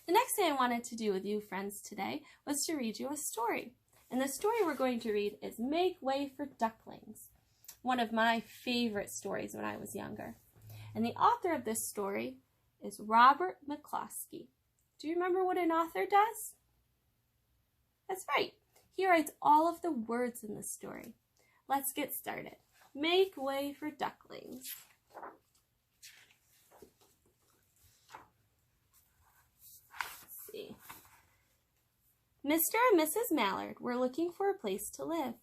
The next thing I wanted to do with you friends today was to read you a story. And the story we're going to read is Make Way for Ducklings, one of my favorite stories when I was younger. And the author of this story is Robert McCloskey. Do you remember what an author does? That's right. He writes all of the words in the story. Let's get started. Make way for ducklings. Let's see. Mr. and Mrs. Mallard were looking for a place to live.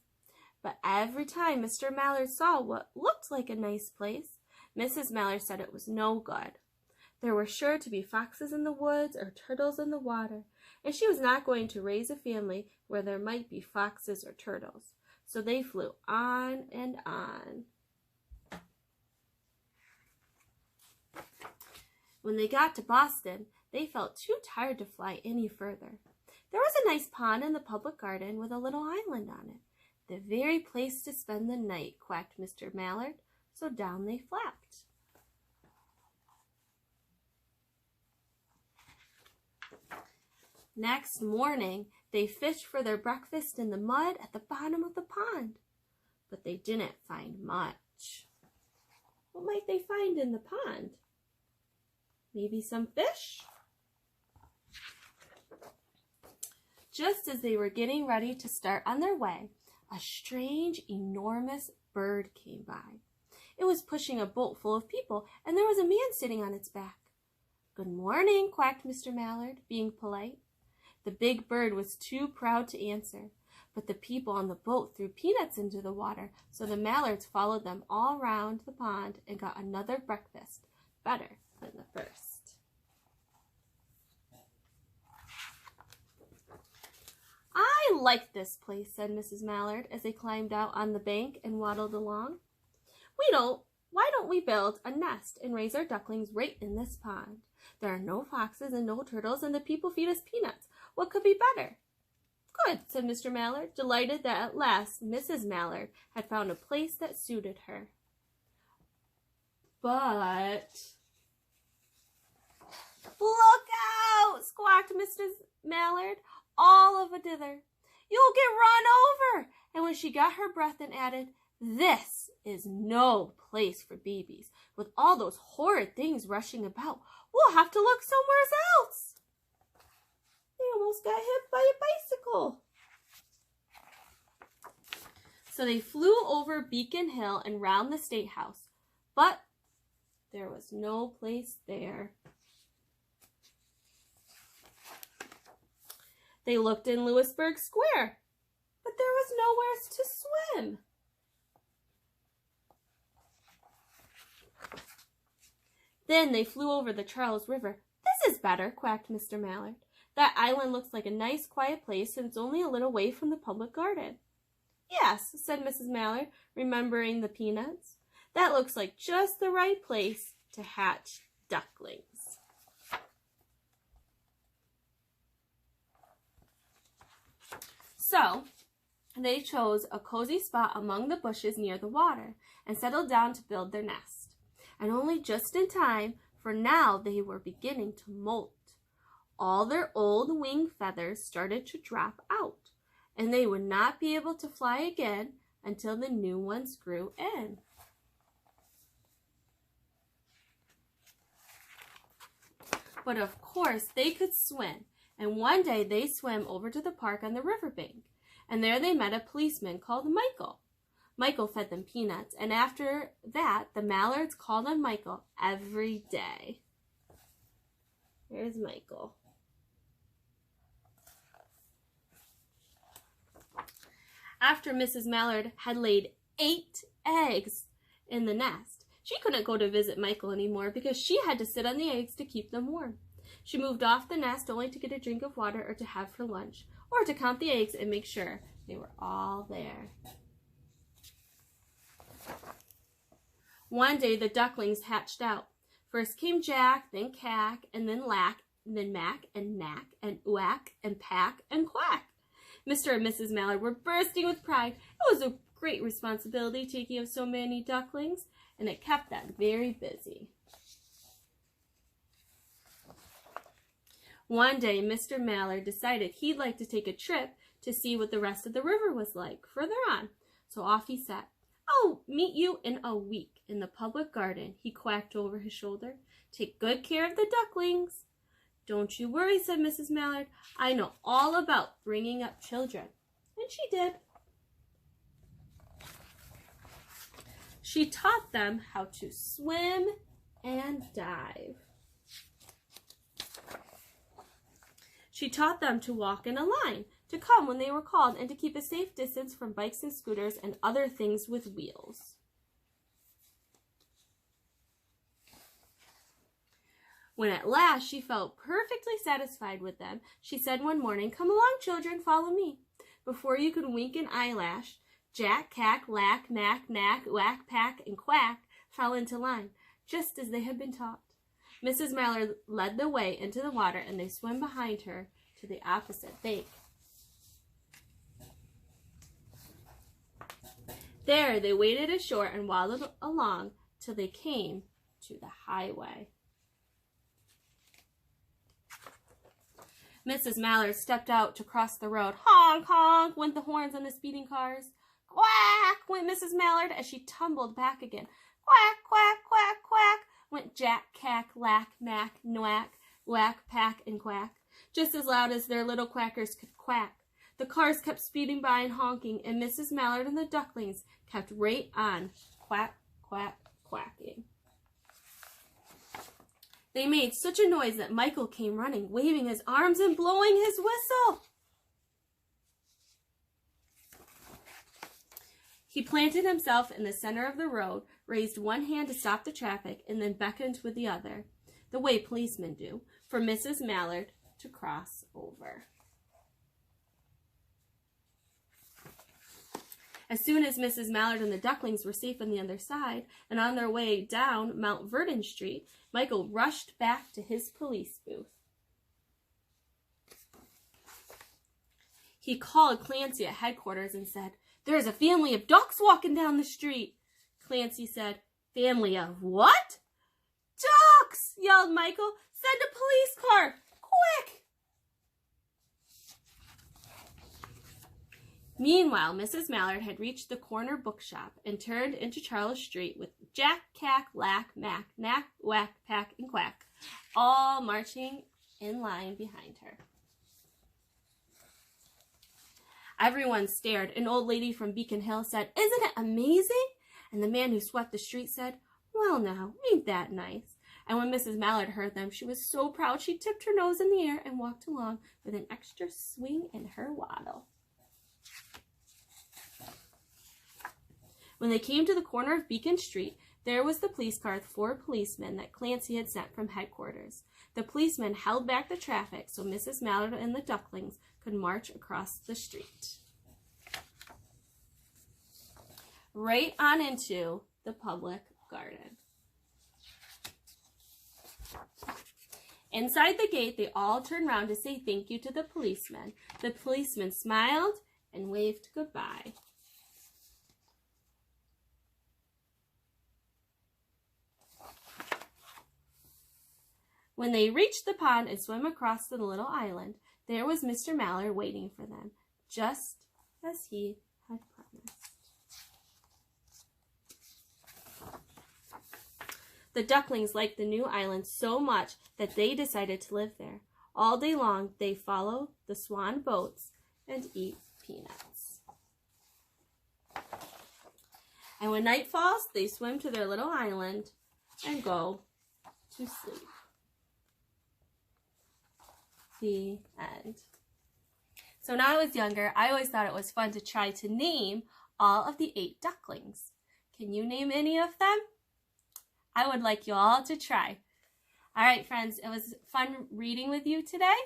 But every time Mr. Mallard saw what looked like a nice place, Mrs. Mallard said it was no good. There were sure to be foxes in the woods or turtles in the water, and she was not going to raise a family where there might be foxes or turtles. So they flew on and on. When they got to Boston, they felt too tired to fly any further. There was a nice pond in the public garden with a little island on it. The very place to spend the night, quacked Mr. Mallard, so down they flapped. Next morning, they fished for their breakfast in the mud at the bottom of the pond. But they didn't find much. What might they find in the pond? Maybe some fish? Just as they were getting ready to start on their way, a strange, enormous bird came by. It was pushing a boat full of people, and there was a man sitting on its back. "Good morning," quacked Mr. Mallard, being polite. The big bird was too proud to answer, but the people on the boat threw peanuts into the water, so the Mallards followed them all round the pond and got another breakfast, better than the first. "I like this place," said Mrs. Mallard as they climbed out on the bank and waddled along. Why don't we build a nest and raise our ducklings right in this pond? There are no foxes and no turtles, and the people feed us peanuts. What could be better?" "Good," said Mr. Mallard, delighted that at last Mrs. Mallard had found a place that suited her. But "Look out!" squawked Mrs. Mallard, all of a dither. "You'll get run over!" And when she got her breath and added, "This is no place for babies. With all those horrid things rushing about, we'll have to look somewhere else." They almost got hit by a bicycle. So they flew over Beacon Hill and round the State House, but there was no place there. They looked in Louisburg Square, but there was nowhere to swim. Then they flew over the Charles River. "This is better," quacked Mr. Mallard. "That island looks like a nice quiet place, and it's only a little way from the public garden." "Yes," said Mrs. Mallard, remembering the peanuts. "That looks like just the right place to hatch ducklings." So they chose a cozy spot among the bushes near the water and settled down to build their nest. And only just in time, for now they were beginning to molt. All their old wing feathers started to drop out, and they would not be able to fly again until the new ones grew in. But of course they could swim, and one day they swam over to the park on the riverbank, and there they met a policeman called Michael. Michael fed them peanuts, and after that the Mallards called on Michael every day. Here's Michael. After Mrs. Mallard had laid 8 eggs in the nest, she couldn't go to visit Michael anymore because she had to sit on the eggs to keep them warm. She moved off the nest only to get a drink of water or to have her lunch, or to count the eggs and make sure they were all there. One day the ducklings hatched out. First came Jack, then Cack, and then Lack, and then Mac, and Knack, and Whack, and Pack, and Quack. Mr. and Mrs. Mallard were bursting with pride. It was a great responsibility taking of so many ducklings, and it kept them very busy. One day, Mr. Mallard decided he'd like to take a trip to see what the rest of the river was like further on. So off he set. "I'll meet you in a week in the public garden," he quacked over his shoulder. "Take good care of the ducklings." "Don't you worry," said Mrs. Mallard. "I know all about bringing up children." And she did. She taught them how to swim and dive. She taught them to walk in a line, to come when they were called, and to keep a safe distance from bikes and scooters and other things with wheels. When at last she felt perfectly satisfied with them, she said one morning, "Come along, children, follow me." Before you could wink an eyelash, Jack, Cack, Lack, Mack, Knack, Whack, Pack, and Quack fell into line, just as they had been taught. Mrs. Mallard led the way into the water, and they swam behind her to the opposite bank. There they waded ashore and waddled along till they came to the highway. Mrs. Mallard stepped out to cross the road. Honk, honk went the horns on the speeding cars. Quack went Mrs. Mallard as she tumbled back again. Quack, quack, quack, quack went Jack, Cack, Lack, Mack, Nwack, Whack, Pack, and Quack, just as loud as their little quackers could quack. The cars kept speeding by and honking, and Mrs. Mallard and the ducklings kept right on quack, quack, quacking. They made such a noise that Michael came running, waving his arms and blowing his whistle. He planted himself in the center of the road, raised one hand to stop the traffic, and then beckoned with the other, the way policemen do, for Mrs. Mallard to cross over. As soon as Mrs. Mallard and the ducklings were safe on the other side and on their way down Mount Vernon Street, Michael rushed back to his police booth. He called Clancy at headquarters and said, "There's a family of ducks walking down the street." Clancy said, "Family of what?" "Ducks!" yelled Michael. "Send a police car! Quick!" Meanwhile, Mrs. Mallard had reached the corner bookshop and turned into Charles Street with Jack, Cack, Lack, Mack, Knack, Whack, Pack, and Quack, all marching in line behind her. Everyone stared. An old lady from Beacon Hill said, "Isn't it amazing?" And the man who swept the street said, "Well now, ain't that nice?" And when Mrs. Mallard heard them, she was so proud she tipped her nose in the air and walked along with an extra swing in her waddle. When they came to the corner of Beacon Street, there was the police car with 4 policemen that Clancy had sent from headquarters. The policemen held back the traffic so Mrs. Mallard and the ducklings could march across the street, right on into the public garden. Inside the gate, they all turned round to say thank you to the policemen. The policemen smiled and waved goodbye. When they reached the pond and swam across to the little island, there was Mr. Mallard waiting for them, just as he had promised. The ducklings liked the new island so much that they decided to live there. All day long, they follow the swan boats and eat peanuts. And when night falls, they swim to their little island and go to sleep. The end. So when I was younger, I always thought it was fun to try to name all of the 8 ducklings. Can you name any of them? I would like you all to try. All right, friends, it was fun reading with you today,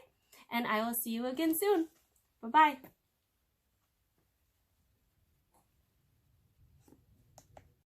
and I will see you again soon. Bye-bye.